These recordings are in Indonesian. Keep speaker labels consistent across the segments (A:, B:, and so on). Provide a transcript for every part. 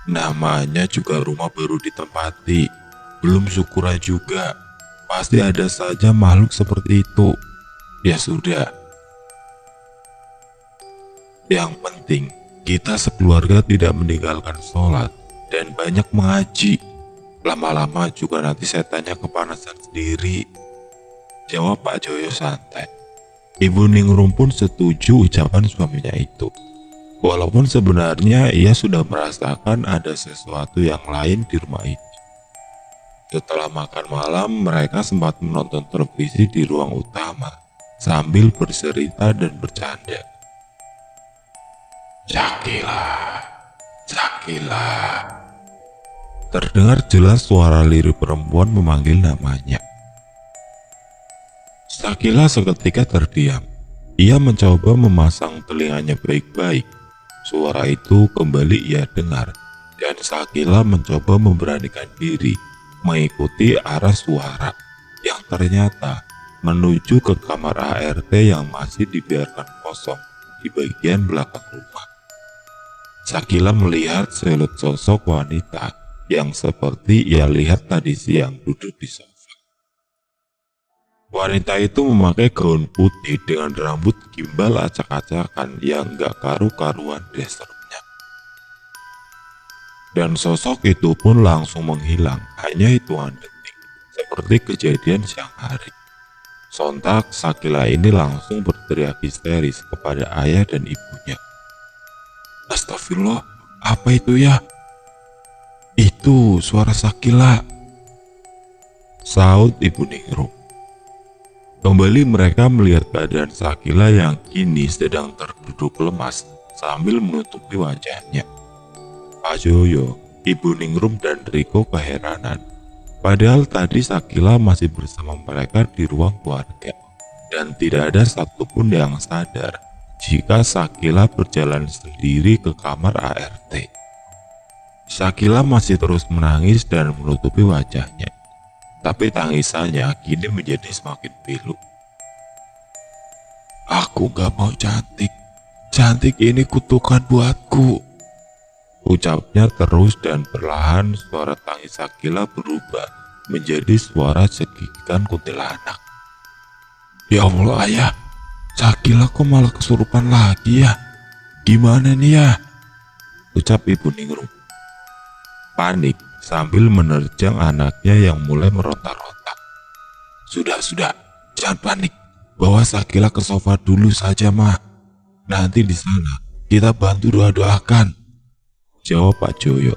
A: Namanya juga rumah baru ditempati, belum syukuran juga. Pasti ada saja makhluk seperti itu. Ya sudah, yang penting kita sekeluarga tidak meninggalkan sholat dan banyak mengaji. Lama-lama juga nanti setannya kepanasan sendiri, jawab Pak Joyo santai. Ibu Ningrum pun setuju ucapan suaminya itu. Walaupun sebenarnya ia sudah merasakan ada sesuatu yang lain di rumah itu. Setelah makan malam, mereka sempat menonton televisi di ruang utama sambil bercerita dan bercanda. Sakila, Sakila. Terdengar jelas suara lirih perempuan memanggil namanya. Sakila seketika terdiam. Ia mencoba memasang telinganya baik-baik. Suara itu kembali ia dengar, dan Sakila mencoba memberanikan diri mengikuti arah suara yang ternyata menuju ke kamar ART yang masih dibiarkan kosong di bagian belakang rumah. Sakila melihat siluet sosok wanita yang seperti ia lihat tadi siang duduk di sofa. Wanita itu memakai gaun putih dengan rambut gimbal acak-acakan yang gak karu-karuan dasternya. Dan sosok itu pun langsung menghilang, hanya hitungan detik, seperti kejadian siang hari. Sontak Sakila ini langsung berteriak histeris kepada ayah dan ibunya. Astagfirullah, apa itu ya? Itu suara Sakila, saut Ibu Ningrum. Kembali mereka melihat keadaan Sakila yang kini sedang terduduk lemas sambil menutupi wajahnya. Pak Joyo, Ibu Ningrum dan Riko keheranan. Padahal tadi Sakila masih bersama mereka di ruang keluarga dan tidak ada satupun yang sadar jika Sakila berjalan sendiri ke kamar ART. Sakila masih terus menangis dan menutupi wajahnya, tapi tangisannya kini menjadi semakin pilu. Aku gak mau cantik, cantik ini kutukan buatku, ucapnya terus dan perlahan suara tangis Sakila berubah menjadi suara cekikikan kuntilanak. Ya Allah ayah, Sakila kok malah kesurupan lagi ya? Gimana nih ya? Ucap Ibu Ningrum. Panik sambil menerjang anaknya yang mulai meronta-ronta. Sudah, jangan panik. Bawa Sakila ke sofa dulu saja, mah. Nanti di sana kita bantu doa-doakan, jawab Pak Joyo.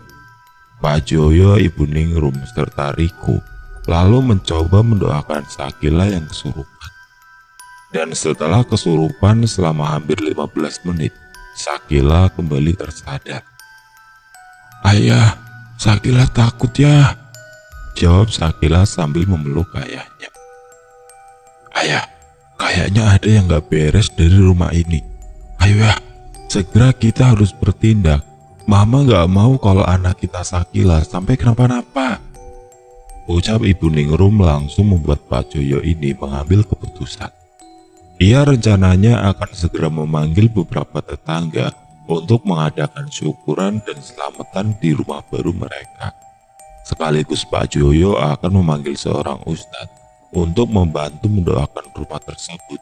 A: Pak Joyo, Ibu Ningrum, serta Riko lalu mencoba mendoakan Sakila yang kesurupan. Dan setelah kesurupan selama hampir 15 menit, Sakila kembali tersadar. Ayah, Sakila takut ya, jawab Sakila sambil memeluk ayahnya. Ayah, kayaknya ada yang gak beres dari rumah ini. Ayo ya, segera kita harus bertindak. Mama gak mau kalau anak kita Sakila sampai kenapa-napa, ucap Ibu Ningrum langsung membuat Pak Joyo ini mengambil keputusan. Ia rencananya akan segera memanggil beberapa tetangga untuk mengadakan syukuran dan selamatan di rumah baru mereka. Sekaligus Pak Joyo akan memanggil seorang ustadz untuk membantu mendoakan rumah tersebut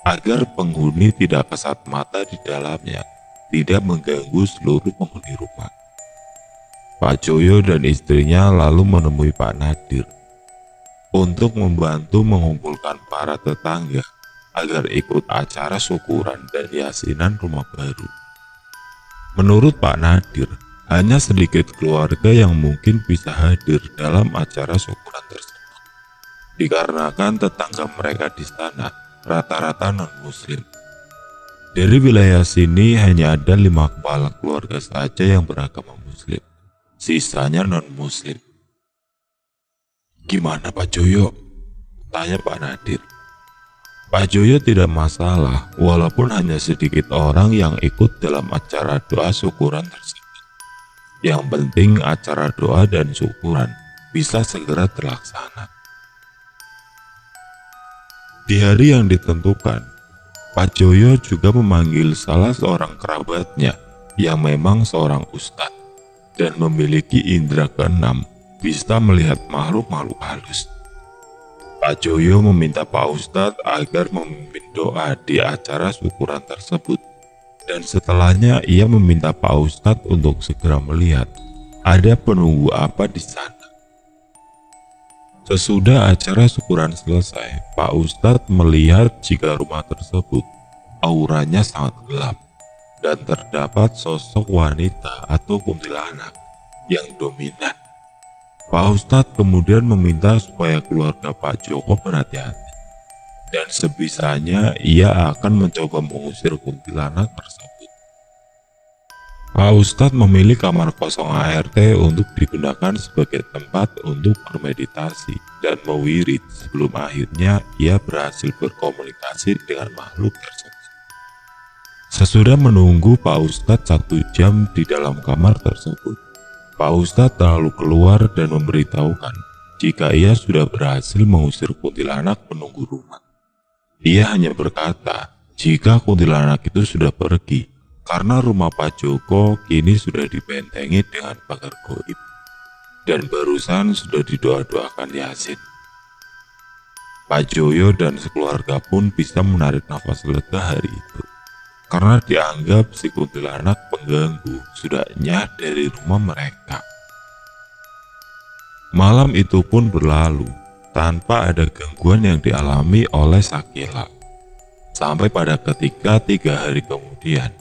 A: agar penghuni tidak kasat mata di dalamnya tidak mengganggu seluruh penghuni rumah. Pak Joyo dan istrinya lalu menemui Pak Nadir untuk membantu mengumpulkan para tetangga agar ikut acara syukuran dan yasinan rumah baru. Menurut Pak Nadir, hanya sedikit keluarga yang mungkin bisa hadir dalam acara syukuran tersebut, dikarenakan tetangga mereka di sana rata-rata non-muslim. Dari wilayah sini hanya ada 5 kepala keluarga saja yang beragama muslim, sisanya non-muslim. Gimana Pak Joyo? Tanya Pak Nadir. Pak Joyo tidak masalah walaupun hanya sedikit orang yang ikut dalam acara doa syukuran tersebut. Yang penting acara doa dan syukuran bisa segera terlaksana. Di hari yang ditentukan, Pak Joyo juga memanggil salah seorang kerabatnya yang memang seorang ustadz. dan memiliki indera keenam, bisa melihat makhluk-makhluk halus. Pak Joyo meminta Pak Ustadz agar memimpin doa di acara syukuran tersebut, dan setelahnya ia meminta Pak Ustadz untuk segera melihat ada penunggu apa di sana. Sesudah acara syukuran selesai, Pak Ustadz melihat jika rumah tersebut auranya sangat gelap dan terdapat sosok wanita atau kuntilanak yang dominan. Pak Ustadz kemudian meminta supaya keluarga Pak Joko berhati-hati, dan sebisanya ia akan mencoba mengusir kuntilanak tersebut. Pak Ustadz memilih kamar kosong ART untuk digunakan sebagai tempat untuk bermeditasi dan mewirid sebelum akhirnya ia berhasil berkomunikasi dengan makhluk tersebut. Sesudah menunggu Pak Ustadz 1 jam di dalam kamar tersebut, Pak Ustadz lalu keluar dan memberitahukan jika ia sudah berhasil mengusir kuntilanak penunggu rumah. Ia hanya berkata jika kuntilanak itu sudah pergi karena rumah Pak Joko kini sudah dibentengi dengan pagar goib dan barusan sudah didoa-doakan Yasin. Pak Joyo dan sekeluarga pun bisa menarik nafas lega hari itu, karena dianggap si kuntilanak pengganggu sudah nyah dari rumah mereka. Malam itu pun berlalu tanpa ada gangguan yang dialami oleh Shakila. Sampai pada ketika 3 hari kemudian,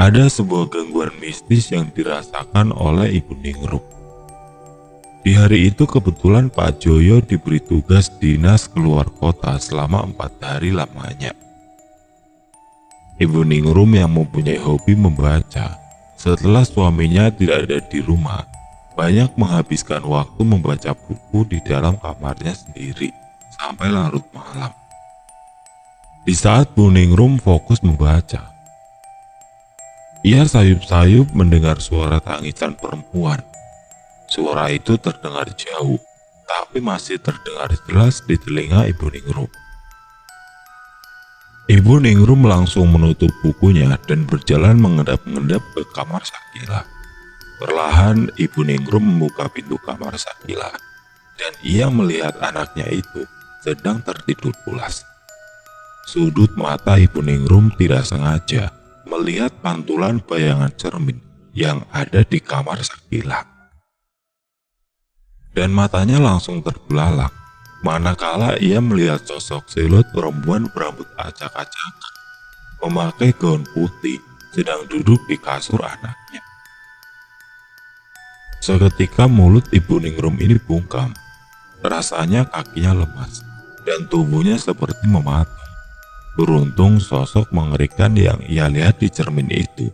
A: ada sebuah gangguan mistis yang dirasakan oleh Ibu Ningrum. Di hari itu kebetulan Pak Joyo diberi tugas dinas keluar kota selama 4 hari lamanya. Ibu Ningrum yang mempunyai hobi membaca, setelah suaminya tidak ada di rumah, banyak menghabiskan waktu membaca buku di dalam kamarnya sendiri sampai larut malam. Di saat Bu Ningrum fokus membaca, ia sayup-sayup mendengar suara tangisan perempuan. Suara itu terdengar jauh, tapi masih terdengar jelas di telinga Ibu Ningrum. Ibu Ningrum langsung menutup bukunya dan berjalan mengendap-endap ke kamar Shakila. Perlahan Ibu Ningrum membuka pintu kamar Shakila, dan ia melihat anaknya itu sedang tertidur pulas. Sudut mata Ibu Ningrum tidak sengaja melihat pantulan bayangan cermin yang ada di kamar Shakila. Dan matanya langsung terbelalak manakala ia melihat sosok siluet perempuan berambut acak-acakan memakai gaun putih sedang duduk di kasur anaknya. Seketika mulut Ibu Ningrum ini bungkam, rasanya kakinya lemas dan tubuhnya seperti mematung. Beruntung sosok mengerikan yang ia lihat di cermin itu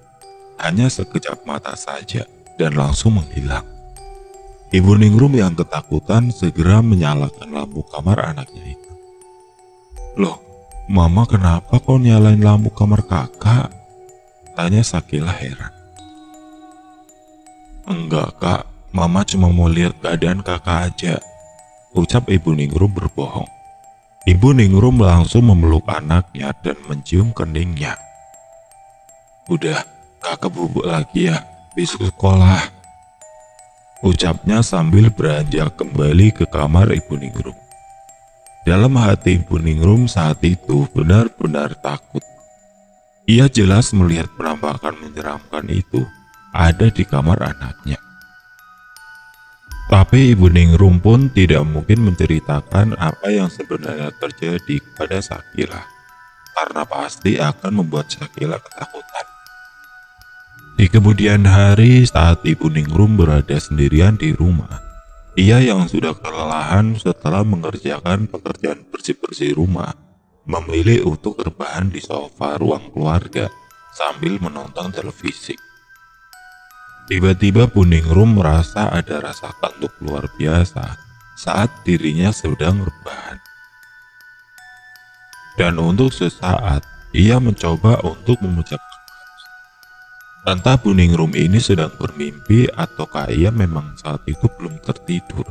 A: hanya sekejap mata saja dan langsung menghilang. Ibu Ningrum yang ketakutan segera menyalakan lampu kamar anaknya itu. "Loh, Mama kenapa kau nyalain lampu kamar kakak?" tanya Shakila heran. "Enggak kak, Mama cuma mau lihat keadaan kakak aja," ucap Ibu Ningrum berbohong. Ibu Ningrum langsung memeluk anaknya dan mencium keningnya. "Udah, kakak bubuk lagi ya, besok sekolah," ucapnya sambil beranjak kembali ke kamar Ibu Ningrum. Dalam hati Ibu Ningrum saat itu benar-benar takut. Ia jelas melihat penampakan menyeramkan itu ada di kamar anaknya. Tapi Ibu Ningrum pun tidak mungkin menceritakan apa yang sebenarnya terjadi kepada Shakila, karena pasti akan membuat Shakila ketakutan. Di kemudian hari saat Ibu Ningrum berada sendirian di rumah, ia yang sudah kelelahan setelah mengerjakan pekerjaan bersih-bersih rumah, memilih untuk rebahan di sofa ruang keluarga sambil menonton televisi. Tiba-tiba Bu Ningrum merasa ada rasa kantuk luar biasa saat dirinya sedang rebahan. Dan untuk sesaat, ia mencoba untuk mengucapkan, entah Bu Ningrum ini sedang bermimpi ataukah ia memang saat itu belum tertidur.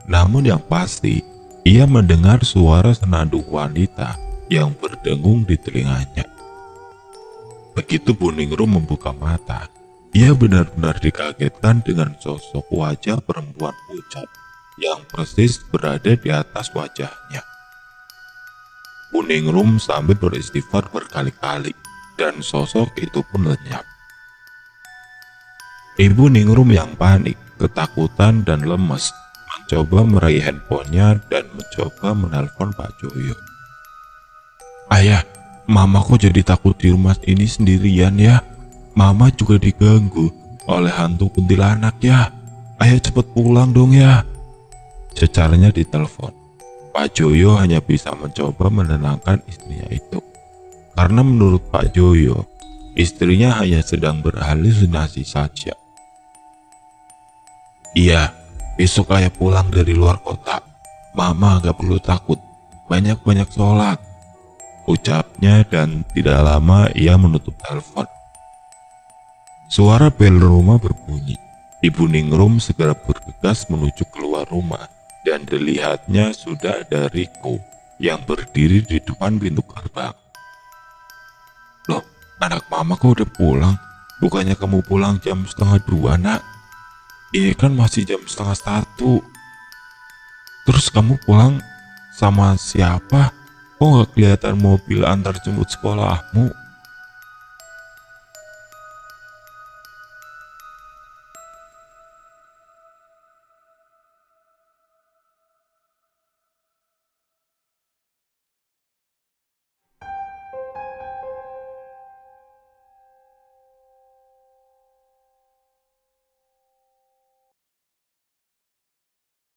A: Namun yang pasti, ia mendengar suara senandung wanita yang berdengung di telinganya. Begitu Bu Ningrum membuka mata, Ia benar-benar dikagetkan dengan sosok wajah perempuan pucat yang persis berada di atas wajahnya. Bu Ningrum sambil beristighfar berkali-kali dan sosok itu pun lenyap. Ibu Ningrum yang panik, ketakutan dan lemes mencoba meraih handphonenya dan mencoba menelpon Pak Joyo. Ayah, Mama kok jadi takut di rumah ini sendirian ya? Mama juga diganggu oleh hantu kuntilanak ya. Ayah cepet pulang dong ya. Secaranya ditelepon. Pak Joyo hanya bisa mencoba menenangkan istrinya itu. Karena menurut Pak Joyo, istrinya hanya sedang berhalusinasi saja. Iya, besok ayah pulang dari luar kota. Mama gak perlu takut, banyak-banyak sholat, ucapnya, dan tidak lama ia menutup telepon. Suara bel rumah berbunyi. Ibu Ningrum segera bergegas menuju keluar rumah dan dilihatnya sudah ada Riko yang berdiri di depan pintu gerbang. Loh, anak mama kok udah pulang? Bukannya kamu pulang jam 1:30, nak? Ini kan masih jam 1:30. Terus kamu pulang sama siapa? Kok gak kelihatan mobil antar jemput sekolahmu?